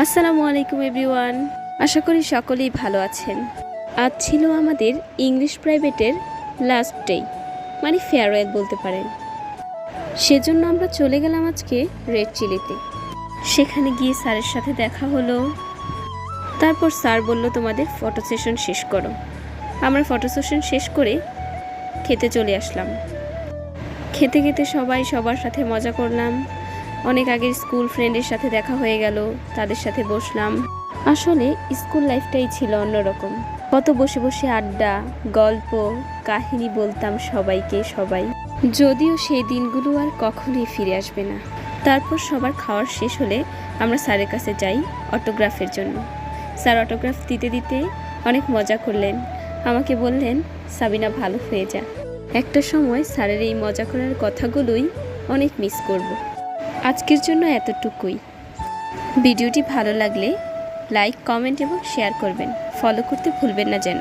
আসসালামু আলাইকুম এভরিওয়ান, আশা করি সকলেই ভালো আছেন। আজ ছিল আমাদের ইংলিশ প্রাইভেটের লাস্ট ডে, মানে ফেয়ারওয়েল বলতে পারেন। সেজন্য আমরা চলে গেলাম আজকে রেড চিলিতে। সেখানে গিয়ে স্যারের সাথে দেখা হলো। তারপর স্যার বলল তোমাদের ফটো সেশন শেষ করো। আমরা ফটো সেশন শেষ করে খেতে চলে আসলাম। খেতে খেতে সবাই সবার সাথে মজা করলাম। অনেক আগের স্কুল ফ্রেন্ডের সাথে দেখা হয়ে গেল, তাদের সাথে বসলাম। আসলে স্কুল লাইফটাই ছিল অন্যরকম। কত বসে বসে আড্ডা, গল্প, কাহিনী বলতাম সবাই। যদিও সেই দিনগুলো আর কখনোই ফিরে আসবে না। তারপর সবার খাওয়ার শেষ হলে আমরা স্যারের কাছে যাই অটোগ্রাফের জন্য। স্যার অটোগ্রাফ দিতে দিতে অনেক মজা করলেন। আমাকে বললেন, সাবিনা ভালো হয়ে যা। একটা সময় স্যারের এই মজা করার কথাগুলোই অনেক মিস করব। আজকের জন্য এতটুকুই। ভিডিওটি ভালো লাগলে লাইক, কমেন্ট এবং শেয়ার করবেন। ফলো করতে ভুলবেন না যেন।